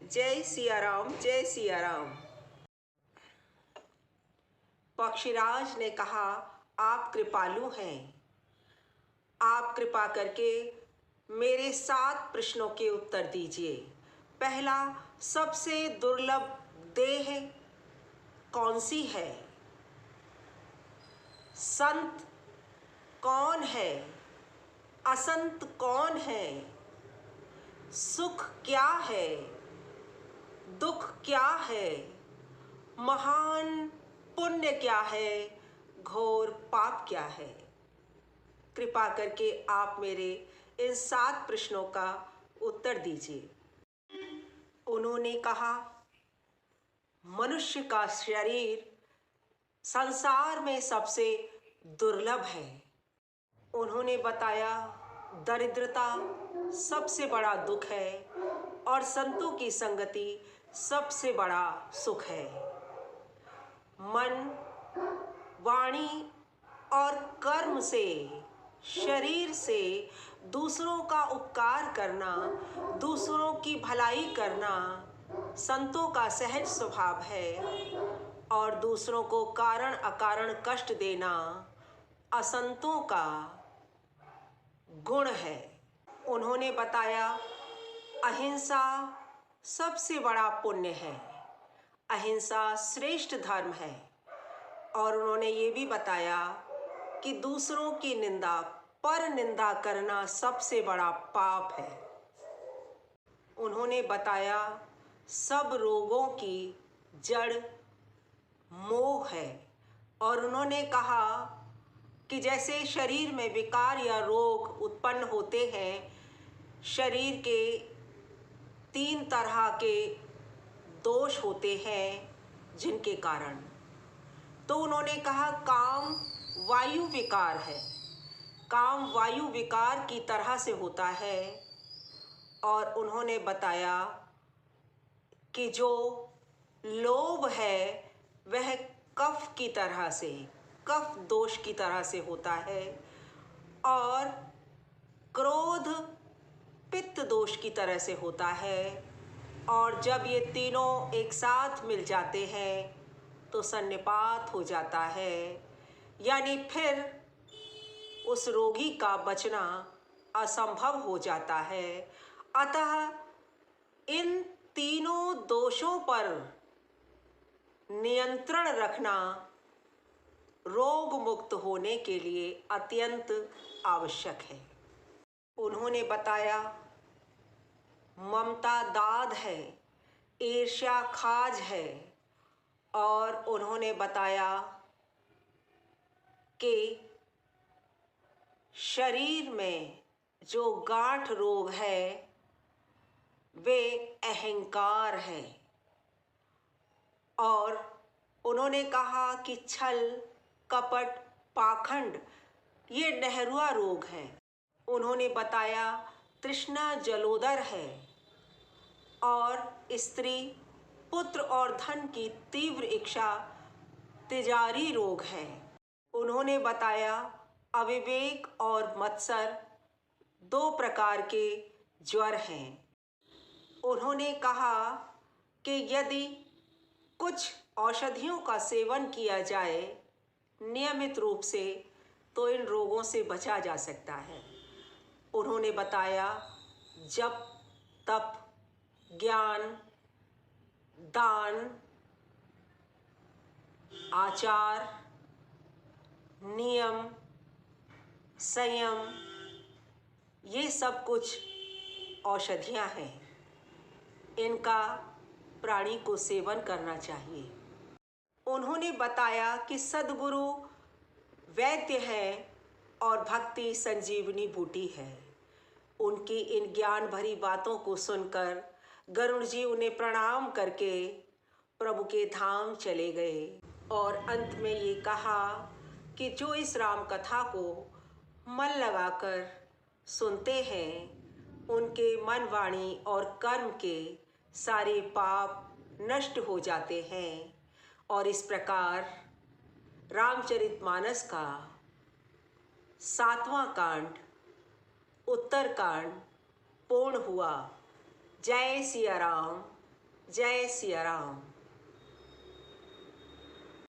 जय सिया राम, जय सिया राम। पक्षीराज ने कहा, आप कृपालु हैं। आप कृपा करके मेरे 7 प्रश्नों के उत्तर दीजिए। पहला, सबसे दुर्लभ देह कौन सी है? संत कौन है? असंत कौन है? सुख क्या है? दुख क्या है? महान पुण्य क्या है? घोर पाप क्या है? कृपा करके आप मेरे इन 7 प्रश्नों का उत्तर दीजिए। उन्होंने कहा, मनुष्य का शरीर संसार में सबसे दुर्लभ है। उन्होंने बताया, दरिद्रता सबसे बड़ा दुख है और संतों की संगति सबसे बड़ा सुख है। मन, वाणी और कर्म से, शरीर से दूसरों का उपकार करना, दूसरों की भलाई करना संतों का सहज स्वभाव है और दूसरों को कारण अकारण कष्ट देना असंतों का गुण है। उन्होंने बताया, अहिंसा सबसे बड़ा पुण्य है। अहिंसा श्रेष्ठ धर्म है। और उन्होंने ये भी बताया कि दूसरों की निंदा, पर निंदा करना सबसे बड़ा पाप है। उन्होंने बताया, सब रोगों की जड़ मोह है। और उन्होंने कहा कि जैसे शरीर में विकार या रोग उत्पन्न होते हैं, शरीर के 3 तरह के दोष होते हैं जिनके कारण, तो उन्होंने कहा काम वायु विकार है। काम वायु विकार की तरह से होता है। और उन्होंने बताया कि जो लोभ है वह कफ की तरह से, कफ दोष की तरह से होता है और क्रोध पित्त दोष की तरह से होता है। और जब ये तीनों एक साथ मिल जाते हैं तो सन्निपात हो जाता है, यानी फिर उस रोगी का बचना असंभव हो जाता है। अतः इन तीनों दोषों पर नियंत्रण रखना रोग मुक्त होने के लिए अत्यंत आवश्यक है। उन्होंने बताया, ममता दाद है, ईर्ष्या खाज है। और उन्होंने बताया कि शरीर में जो गांठ रोग है वे अहंकार है। और उन्होंने कहा कि छल, कपट, पाखंड ये नहरुआ रोग है। उन्होंने बताया, तृष्णा जलोदर है। और स्त्री, पुत्र और धन की तीव्र इच्छा तिजारी रोग है। उन्होंने बताया, अविवेक और मत्सर 2 प्रकार के ज्वर हैं। उन्होंने कहा कि यदि कुछ औषधियों का सेवन किया जाए नियमित रूप से तो इन रोगों से बचा जा सकता है। उन्होंने बताया, जप, तप, ज्ञान, दान, आचार, नियम, संयम ये सब कुछ औषधियाँ हैं। इनका प्राणी को सेवन करना चाहिए। उन्होंने बताया कि सद्गुरु वैद्य हैं और भक्ति संजीवनी बूटी है। उनकी इन ज्ञान भरी बातों को सुनकर गरुड़ जी उन्हें प्रणाम करके प्रभु के धाम चले गए। और अंत में ये कहा कि जो इस राम कथा को मन लगाकर सुनते हैं उनके मन, वाणी और कर्म के सारे पाप नष्ट हो जाते हैं। और इस प्रकार रामचरितमानस का 7वां कांड, उत्तरकांड पूर्ण हुआ। जय सिया राम, जय सिया राम।